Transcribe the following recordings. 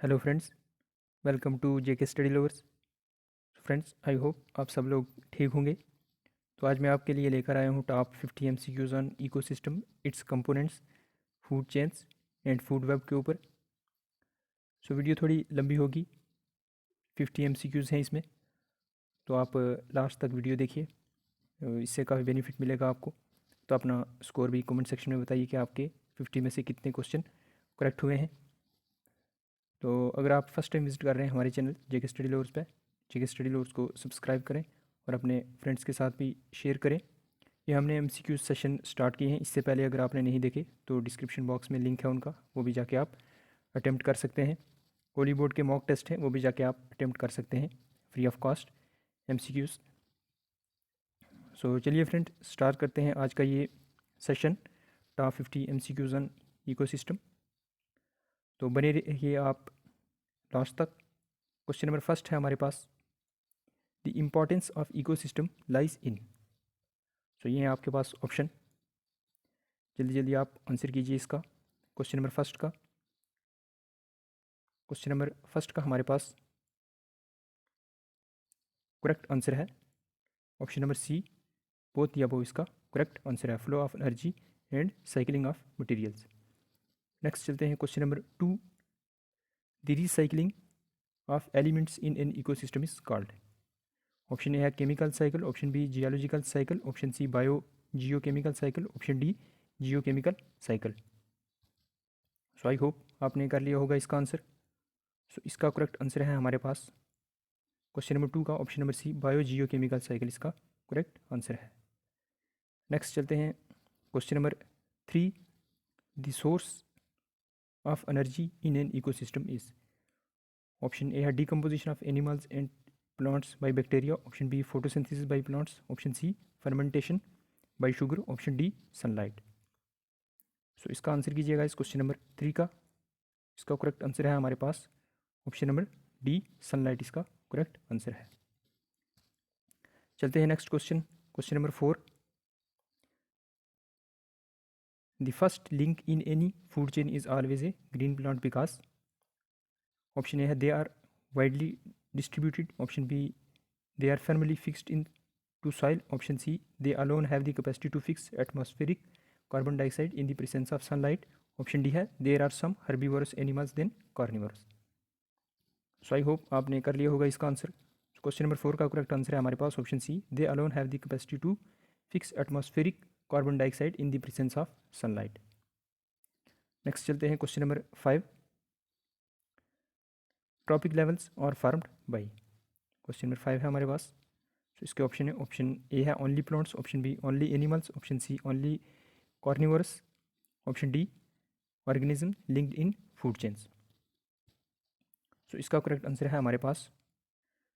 Hello friends, welcome to JK study lovers. Friends, I hope आप सब लोग ठीक होंगे। तो आज मैं आपके लिए लेकर आया हूँ top 50 MCQs on ecosystem, it's components, food chains and food web के ऊपर। सो वीडियो थोड़ी लंबी होगी, 50 MCQs हैं इसमें, तो आप लास्ट तक वीडियो देखिए, इससे काफ़ी बेनिफिट मिलेगा आपको। तो अपना स्कोर भी कमेंट सेक्शन में बताइए कि आपके 50 में से कितने क्वेश्चन करेक्ट हुए हैं। तो अगर आप फर्स्ट टाइम विजिट कर रहे हैं हमारे चैनल जेके स्टडी लवर्स पे, जेके स्टडी लवर्स को सब्सक्राइब करें और अपने फ्रेंड्स के साथ भी शेयर करें। ये हमने MCQ सेशन स्टार्ट किए हैं, इससे पहले अगर आपने नहीं देखे तो डिस्क्रिप्शन बॉक्स में लिंक है उनका, वो भी जाके आप अटैम्प्ट कर सकते हैं। होली बोर्ड के मॉक टेस्ट हैं, वो भी जाके आप अटैम्प्ट कर सकते हैं फ्री ऑफ कॉस्ट MCQs। सो चलिए फ्रेंड, स्टार्ट करते हैं आज का ये session, top 50 MCQs on ecosystem. तो बने रहिए आप लास्ट तक। क्वेश्चन नंबर फर्स्ट है हमारे पास, the importance of ecosystem lies in. So ये है आपके पास ऑप्शन, जल्दी जल्दी आप आंसर कीजिए इसका। क्वेश्चन नंबर फर्स्ट का, क्वेश्चन नंबर फर्स्ट का हमारे पास करेक्ट आंसर है ऑप्शन नंबर सी, बोथ या वो इसका करेक्ट आंसर है, flow of energy and cycling of materials. Next चलते हैं question number two, the recycling of elements in an ecosystem is called. Option A है chemical cycle, option B geological cycle, option C biogeochemical cycle, option D geochemical cycle. So I hope आपने कर लिया होगा इसका answer. सो इसका correct answer है हमारे पास क्वेश्चन नंबर टू का option number C, biogeochemical cycle इसका करेक्ट आंसर है। नेक्स्ट चलते हैं question number three, the source of energy in an ecosystem is. Option A है decomposition of animals and plants by bacteria, option B photosynthesis by plants, option C fermentation by sugar, option D sunlight. So इसका answer कीजिएगा इस question number three का। इसका correct answer है हमारे पास option number D, sunlight इसका correct answer है। चलते हैं next question, question number four, the first link in any food chain is always a green plant because. Option A है they are widely distributed, option B they are firmly fixed into soil, option C they alone have the capacity to fix atmospheric carbon dioxide in the presence of sunlight, option D है there are some herbivorous animals than carnivorous. So I hope आपने कर लिया होगा इसका answer. Question number four का correct answer है हमारे पास option C, they alone have the capacity to fix atmospheric carbon dioxide in the presence of sunlight. Next चलते हैं question number five, trophic levels are formed by. Question number five है हमारे पास। तो इसके option है, ऑप्शन ए है only plants, option B only animals, option C only carnivorous, option D organism linked in food chains. So इसका correct answer है हमारे पास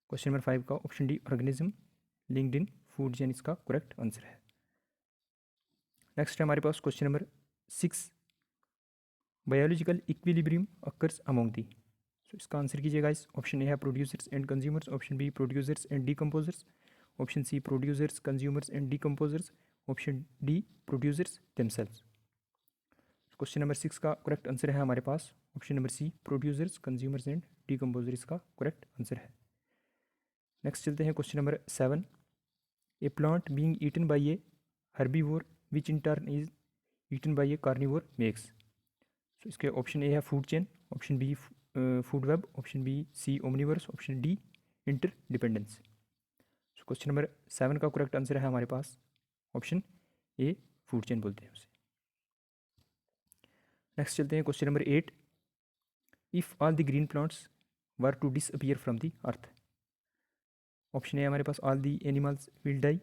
क्वेश्चन नंबर फाइव का option D, organism linked in food chain इसका correct answer है। Next है हमारे पास question number six, biological equilibrium occurs among the. So इसका आंसर कीजिएगा इस। ऑप्शन ए है producers and consumers, option B producers and decomposers, option C producers consumers and decomposers, option D producers themselves. Question number six का correct answer है हमारे पास option number C, producers consumers and decomposers का correct answer है। Next चलते हैं question number seven, a plant being eaten by a herbivore which in turn is eaten by a carnivore makes. So इसके option A है food chain, option B food web, option B C omnivores, option D inter dependence. So question number seven का correct answer है हमारे पास option A, food chain बोलते हैं उसे। Next चलते हैं question number eight, if all the green plants were to disappear from the earth. Option A हमारे पास all the animals will die,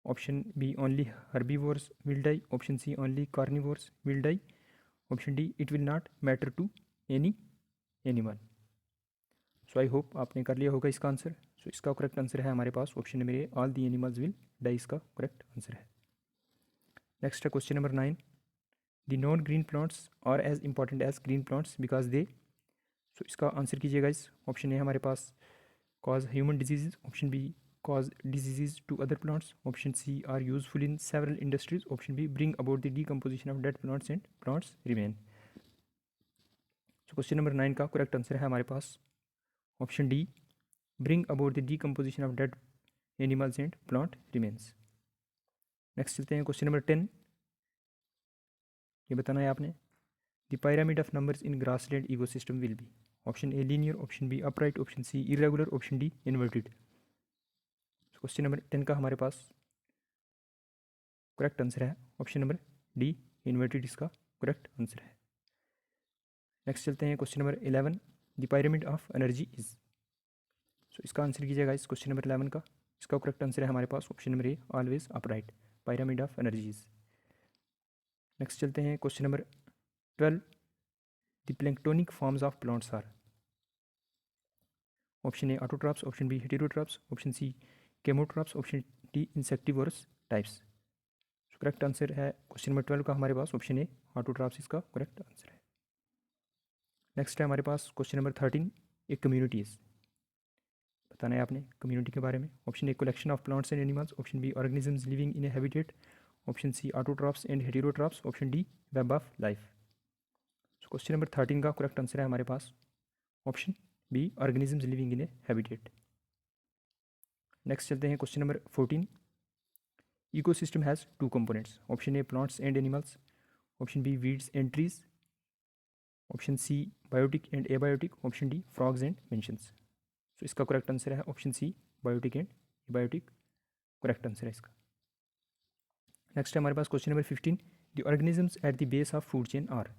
option B only herbivores will die, option C only carnivores will die, option D it will not matter to any animal. So I hope आपने कर लिया होगा इसका answer. सो इसका correct answer है हमारे पास option number A, all the animals will die इसका करेक्ट आंसर है। नेक्स्ट है question number nine, the non green plants are as important as green plants because they. So इसका आंसर कीजिएगा इस। ऑप्शन ए हमारे पास cause human diseases, option B cause diseases to other plants, option C are useful in several industries, option B bring about the decomposition of dead plants and plants remain. Question number 9 का correct answer है हमारे पास option D, bring about the decomposition of dead animals and plant remains. Next चलते हैं question number 10। ये बताना है आपने, the pyramid of numbers in grassland ecosystem will be. Option A linear, option B upright, option C irregular, option D inverted. Question number 10 का हमारे पास correct answer है ऑप्शन नंबर डी, इन्वर्टेड इसका correct answer है। Next चलते हैं question number 11, the pyramid of energy is. So इसका answer कीजिएगा इस क्वेश्चन नंबर 11 का। इसका करेक्ट आंसर है हमारे पास option number A, always upright, pyramid of energies. Next चलते हैं question number 12, the planktonic forms of plants are. Option A autotrophs, option B heterotrophs, option C chemotrophs, option D insectivorous types. Correct answer है question number 12 का हमारे पास option A autotrophs इसका correct answer है। Next है हमारे पास question number 13, a communities. बताना है आपने कम्युनिटी के बारे में। Option A collection of plants and animals, option B organisms living in a habitat, option C autotrophs and heterotrophs, option D web of life. Question number 13 का correct answer है हमारे पास option B, organisms living in a habitat. Next चलते हैं question number 14, ecosystem has two components. Option A plants and animals, option B weeds and trees, option C biotic and abiotic, option D frogs and mentions. सो इसका correct answer है option C, biotic and abiotic correct answer है इसका। Next है हमारे पास question number 15, the organisms at the base of food chain are.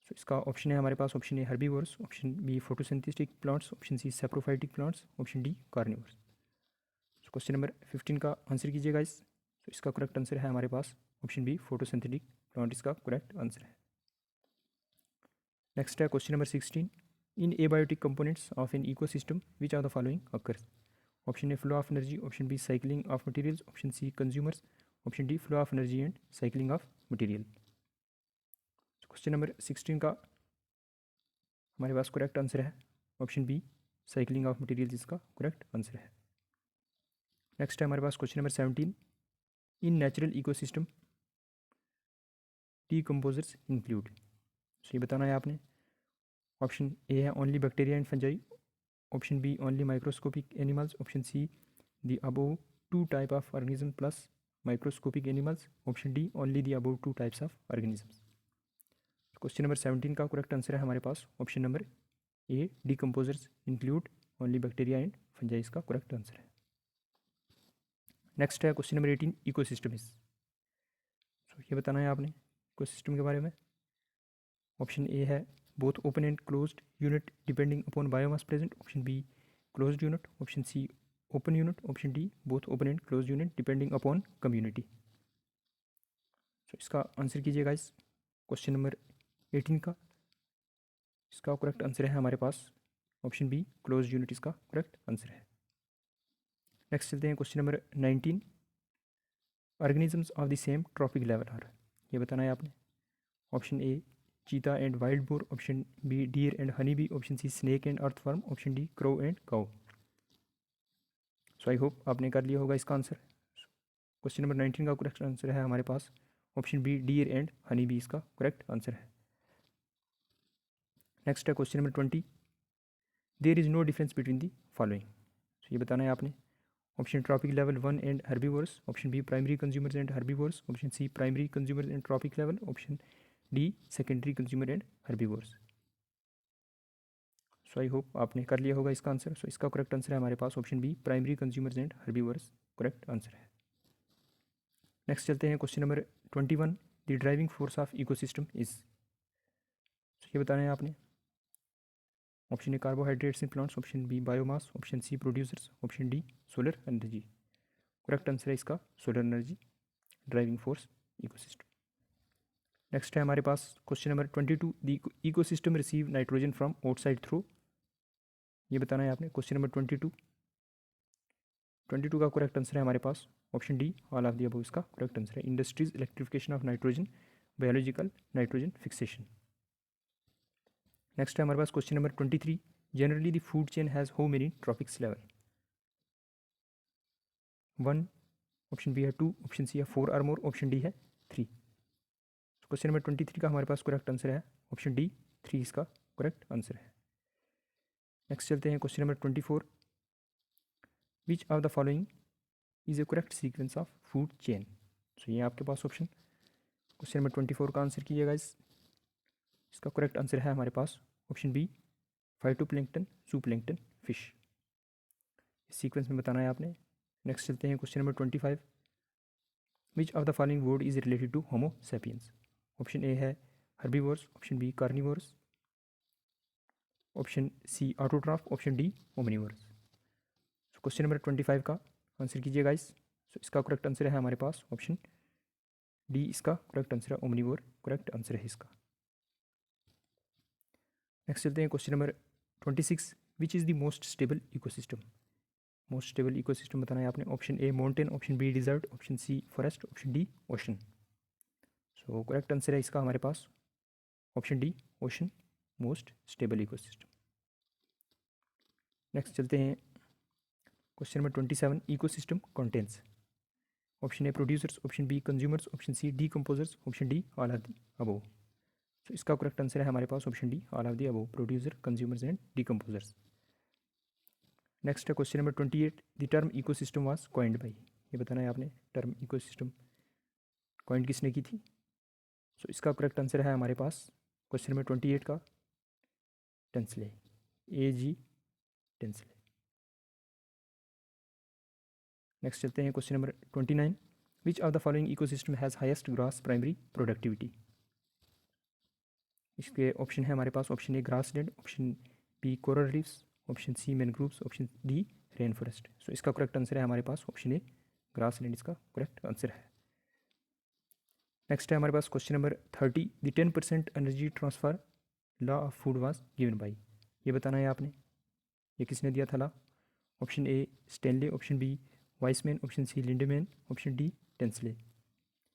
So इसका option है हमारे पास option A herbivores, option B photosynthetic plants, option C saprophytic plants, option D carnivores. So question number 15 का answer कीजिएगा इस। तो इसका correct answer है हमारे पास ऑप्शन बी, फोटोसिंथेटिक प्लांट इसका करेक्ट आंसर है। नेक्स्ट है question number 16, in abiotic components of an ecosystem which are the following occurs. Option A flow of energy, option B cycling of materials, option C consumers, option D flow of energy and cycling of material. Question number 16 का हमारे पास correct answer है option B, cycling of materials इसका correct answer है। Next है हमारे पास question number 17, in natural ecosystem decomposers include. So ये बताना है आपने। ऑप्शन ए है only bacteria and fungi, option B only microscopic animals, option C the above two type of organism plus microscopic animals, option D only the above two types of organisms. Question number 17 का correct answer है हमारे पास option number A, decomposers include only bacteria and fungi इसका correct answer है। Next है question number 18, ecosystem is. सो ये बताना है आपने इकोसिस्टम के बारे में। ऑप्शन ए है both open and closed unit depending upon biomass present, option B closed unit, option C open unit, option D both open and closed unit depending upon community. So इसका answer कीजिएगा इस question number 18 का। इसका correct answer है हमारे पास option B, closed unit इसका correct answer है। नेक्स्ट चलते हैं question number 19, organisms of the same trophic level are. ये बताना है आपने। Option A cheetah and wild boar, option B deer and honey bee, option C snake and earthworm, option D crow and cow. So I hope आपने कर लिया होगा इसका answer. Question number 19 का करेक्ट आंसर है हमारे पास option B, deer and honey bee इसका करेक्ट आंसर है। नेक्स्ट है question number 20, there is no difference between the following. ये बताना है आपने। Option trophic level 1 and herbivores, option B primary consumers and herbivores, option C primary consumers and trophic level, option D secondary consumer and herbivores. So I hope आपने कर लिया होगा इसका answer. सो इसका करेक्ट आंसर है हमारे पास option B, primary consumers and herbivores correct answer है। नेक्स्ट चलते हैं question number 21, the driving force of ecosystem is. ये बताना है आपने। Option A carbohydrates in plants, option B biomass, option C producers, option D solar energy. Correct answer है इसका solar energy driving force ecosystem. Next है हमारे पास question number 22, the ecosystem receive nitrogen from outside through. ये बताना है आपने। Question number 22 का करेक्ट आंसर है हमारे पास option D, all of the above इसका करेक्ट आंसर है। Industries electrification of nitrogen, biological nitrogen fixation. Next है हमारे पास question number 23, generally the food chain has how many trophics level. 1, option B है 2, option सी है 4 और मोर, ऑप्शन डी है 3। Question number 23 का हमारे पास करेक्ट आंसर है ऑप्शन डी, 3 इसका करेक्ट आंसर है। नेक्स्ट चलते हैं question number 24। Which of the following is a correct sequence of food chain. So ये आपके पास ऑप्शन। क्वेश्चन नंबर 24 का आंसर कीजिएगा। इसका करेक्ट आंसर है हमारे पास option B, phytoplankton, zooplankton, fish. इस सीक्वेंस में बताना है आपने। नेक्स्ट चलते हैं question number 25। Which of the following word is related to homo sapiens. Option A है herbivores, option B carnivores, option C autotroph, option D omnivores. Question number 25 का answer कीजिए गाइस। सो इसका करेक्ट आंसर है हमारे पास option D, इसका correct answer है omnivore, correct answer है इसका। नेक्स्ट चलते हैं question number 26। Which is the most stable ecosystem. Most stable ecosystem बताना है आपने। Option A mountain, option B desert, option C forest, option D ocean. So correct answer है इसका हमारे पास option D, ocean, most stable ecosystem. Next चलते हैं question number 27। Ecosystem contents. Option A producers, option B consumers, option C decomposers, option D all of the above. So इसका correct answer है हमारे पास option D, all of the above, producer, consumers and decomposers. Next है question number 28। The term ecosystem was coined by. ये बताना है आपने, term ecosystem coined किसने की थी। सो इसका करेक्ट आंसर है हमारे पास क्वेश्चन नंबर 28 का टेंसले, A.G. टेंसले। नेक्स्ट चलते हैं question number 29। Which of the following ecosystem has highest gross primary productivity. इसके ऑप्शन है हमारे पास। Option A grassland, option B coral reefs, option C mangroves, option D rain forest. So इसका correct answer है हमारे पास ऑप्शन ए ग्रासलैंड, इसका correct answer है। नेक्स्ट है हमारे पास question number 30। The 10% energy transfer law of food was given by. ये बताना है आपने, ये किसने दिया था law. Option A Stanley, option B Weismann, option C Lindeman, option D Tansley.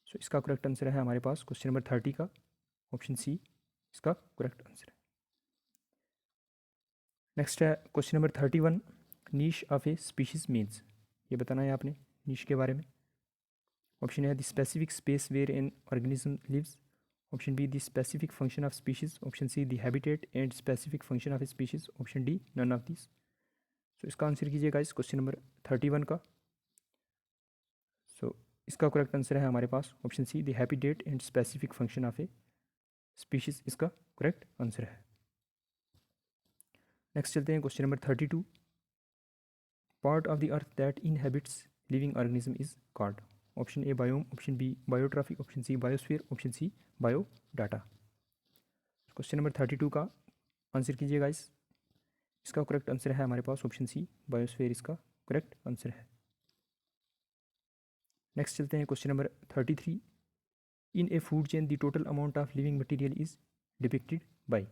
So इसका करेक्ट आंसर है हमारे पास क्वेश्चन नंबर 30 का ऑप्शन सी, इसका करेक्ट आंसर है। नेक्स्ट है question number 31। Niche of a species means. ये बताना है आपने नीश के बारे में। ऑप्शन है the specific space where an organism lives, option B the specific function of species, option C the habitat and specific function of a species, option D none of this. So इसका answer कीजिएगा इस question number 31 का। सो इसका correct answer है हमारे पास option C the habitat and specific function of a species, इसका correct answer है। नेक्स्ट चलते हैं question number 32। Part of the earth that inhabits living organism is called. Option A biome, option B biotrophy, option C biosphere, option C biodata. Question number 32 का answer कीजिएगा इसका correct answer है हमारे पास option C biosphere, इसका correct answer है। Next चलते हैं question number 33। In a food chain the total amount of living material is depicted by.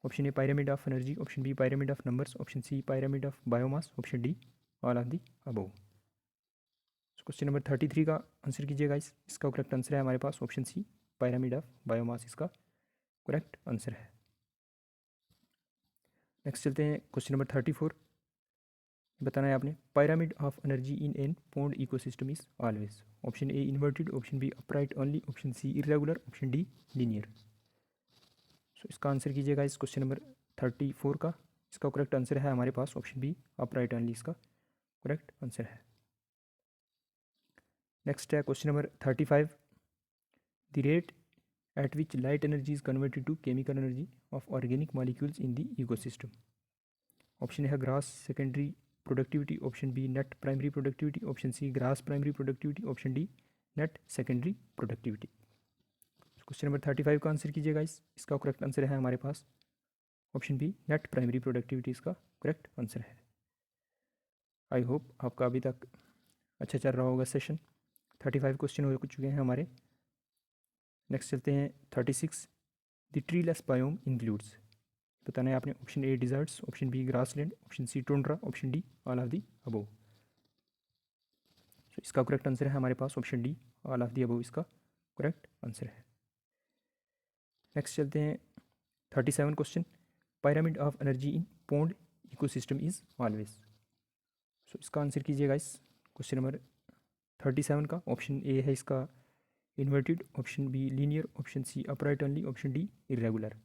Option A pyramid of energy, option B pyramid of numbers, option C pyramid of biomass, option D all of the above. Question number 33 का answer कीजिएगा इसका correct answer है हमारे पास option C pyramid of biomass, इसका correct answer है। Next चलते हैं क्वेश्चन नंबर 34। बताना है आपने pyramid of energy in N pond ecosystem is always. Option A inverted, option B upright only, option C irregular, option D linear. So इसका answer कीजिएगा इस क्वेश्चन नंबर 34 का। इसका करेक्ट आंसर है हमारे पास ऑप्शन बी अपराइट ओनली, इसका correct answer है। नेक्स्ट है question number 35। The rate at which light energy is converted to chemical energy of organic molecules in the ecosystem. Option है gross secondary productivity, option B net primary productivity, option C gross primary productivity, option D net secondary productivity. Question number 35 का answer कीजिएगा इसका correct answer है हमारे पास option B net primary productivity, इसका correct answer है। I hope आपका अभी तक अच्छा चल रहा होगा सेशन। 35 क्वेश्चन हो चुके हैं हमारे। नेक्स्ट चलते हैं 36। The treeless biome includes. बताना है आपने option A deserts, option B grassland, option C tundra, option D all of the above. तो इसका करेक्ट आंसर है हमारे पास option D all of the above, इसका करेक्ट आंसर है। नेक्स्ट चलते हैं 37 question. pyramid of energy in pond ecosystem is always. So इसका आंसर कीजिएगा इस क्वेश्चन नंबर 37 का। ऑप्शन ए है इसका inverted, option B linear, option C upright only, option D irregular.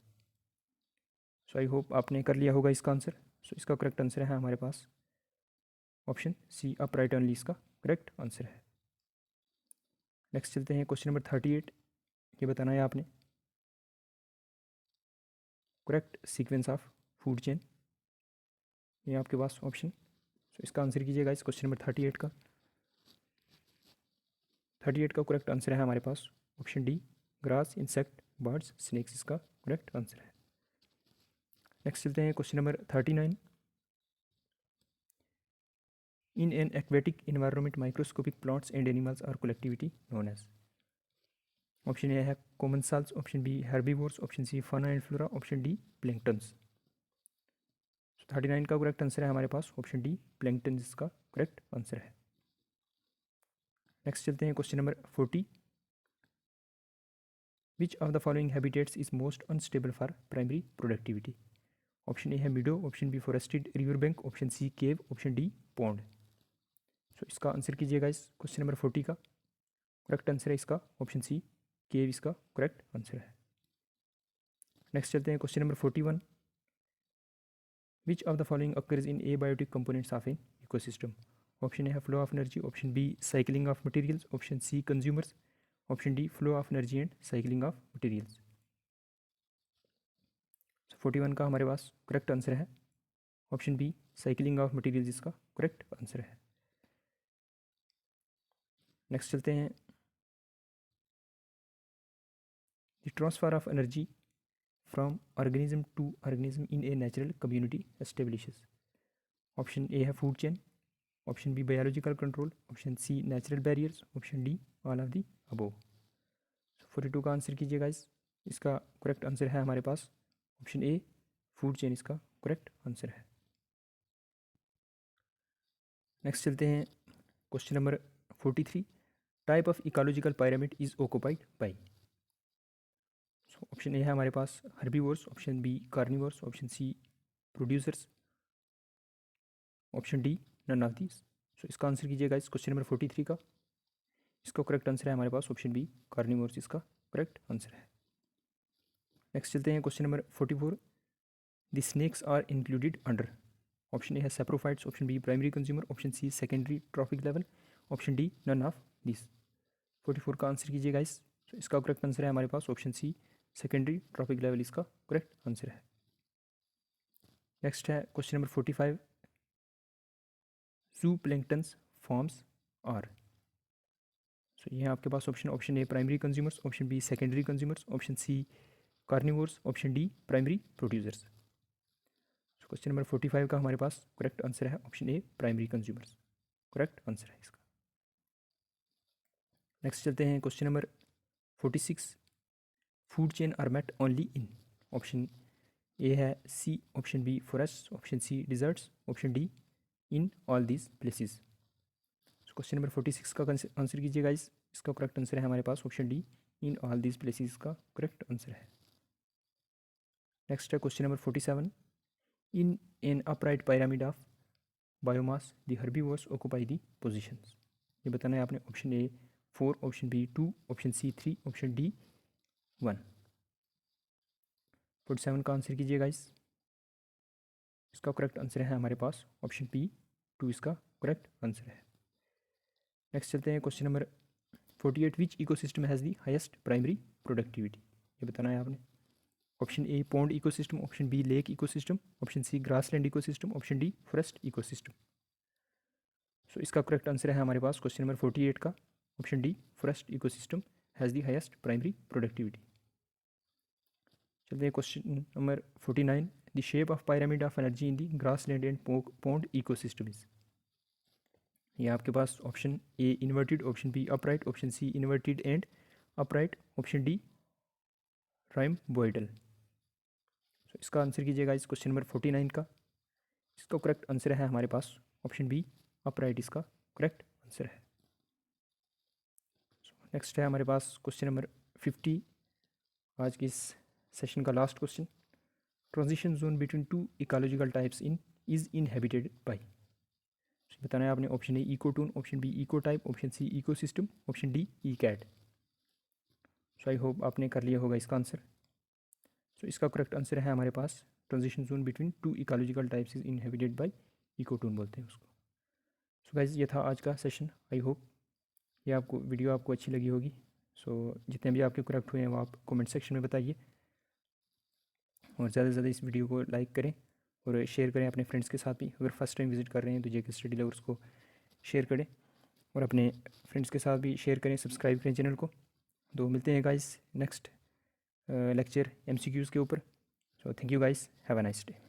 So I hope आपने कर लिया होगा इसका आंसर। सो इसका करेक्ट आंसर है हमारे पास ऑप्शन सी, अपराइट ओनली इसका करेक्ट आंसर है। नेक्स्ट चलते हैं क्वेश्चन नंबर 38। ये बताना है आपने correct sequence of food chain. ये आपके पास ऑप्शन। सो इसका आंसर कीजिएगा इस क्वेश्चन नंबर 38 का। 38 का करेक्ट आंसर है हमारे पास option D, grass, insect, birds, snakes इसका करेक्ट आंसर है। नेक्स्ट चलते हैं question number 39। In an aquatic environment microscopic plants and animals are collectively known as. Option A है commensals, option B herbivores, option C fauna and flora, option D planktons. 39 का correct answer है हमारे पास option D, plankton इसका correct answer है। Next चलते हैं question number 40। Which of the following habitats is most unstable for primary productivity. Option A है meadow, option B forested river bank, option C cave, option D pond. So इसका answer कीजिएगा इस question number 40 का। Correct answer है इसका option C, केव इसका correct answer है। Next चलते हैं question number 41। Which of the following occurs in abiotic components of an ecosystem. Option A है flow of energy, option B cycling of materials, option C consumers, option D flow of energy and cycling of materials. 41 का हमारे पास correct answer है option B, cycling of materials इसका correct answer है। Next चलते हैं the transfer of energy from organism to organism in a natural community establishes. Option A है food chain, option B biological control, option C natural barriers, option D all of the above. 42 का answer कीजिएगा इसका correct answer है हमारे पास option A, food chain इसका correct answer है। Next चलते हैं question number 43। Type of ecological pyramid is occupied by. Option A है हमारे पास herbivores, option B carnivores, option C producers, option D none of these. सो इसका आंसर कीजिएगा इस क्वेश्चन नंबर 43 का। इसका करेक्ट आंसर है हमारे पास ऑप्शन बी, कार्निवोर्स इसका करेक्ट आंसर है। नेक्स्ट चलते हैं question number 44। The snakes are included under. Option A है saprophytes, option B primary consumer, option C secondary trophic level, option D none of this. 44 का answer कीजिएगा इसका correct answer है हमारे पास option C, secondary trophic level इसका correct answer है। Next है question number 45। Zooplanktons forms are. सो ये है आपके पास option A primary consumers, option B secondary consumers, option C carnivores, option D primary producers. Question number 45 का हमारे पास करेक्ट आंसर है option A, primary consumers correct answer है इसका। नेक्स्ट चलते हैं question number 46। Food chain are met only in. Option A है sea, option B forest, option C deserts, option D in all these places. Question number 46 का answer कीजिएगा इसका correct answer है हमारे पास option D, in all these places का correct answer है। Next है question number 47। In an upright pyramid of biomass the herbivores occupy the positions. ये बताना है आपने option A 4, option B 2, option C 3, option D 1। 47 का आंसर कीजिएगा इसका करेक्ट आंसर है हमारे पास ऑप्शन बी 2 इसका करेक्ट आंसर है। नेक्स्ट चलते हैं question number 48। Which ecosystem has the highest primary productivity. ये बताना है आपने option A pond ecosystem, option B lake ecosystem, option C grassland ecosystem, option D forest ecosystem. So इसका correct answer है हमारे पास क्वेश्चन नंबर 48 का option D, forest ecosystem has the highest primary productivity. चलते हैं question number 49। The shape of pyramid of energy in the grassland and pond ecosystem is. ये आपके पास option A inverted, option B upright, option C inverted and upright, option D rhomboidal. इसका answer कीजिएगा इस question number 49 का। इसका correct answer है हमारे पास ऑप्शन बी, अपराइट इसका करेक्ट आंसर है। नेक्स्ट है हमारे पास क्वेश्चन नंबर 50, आज की इस सेशन का last question. Transition zone between two ecological types is inhabited by. बताना है आपने option A ecotone, option B ecotype, option C ecosystem, option D ecad. So I hope आपने कर लिया होगा इसका आंसर। सो इसका करेक्ट आंसर है हमारे पास transition zone between two ecological types is inhabited by ecotone बोलते हैं उसको। सो गाइज ये था आज का सेशन। आई होप ये आपको वीडियो आपको अच्छी लगी होगी। सो जितने भी आपके करेक्ट हुए हैं वो आप कमेंट सेक्शन में बताइए, और ज़्यादा से ज़्यादा इस वीडियो को लाइक करें और शेयर करें अपने फ्रेंड्स के साथ भी। अगर फर्स्ट टाइम विजिट कर रहे हैं तो जेके स्टडी लवर्स को शेयर करें और अपने फ्रेंड्स के साथ भी शेयर करें, सब्सक्राइब करें चैनल को। तो मिलते हैं गाइस नेक्स्ट लेक्चर MCQs के ऊपर। So thank you guys, have a nice day.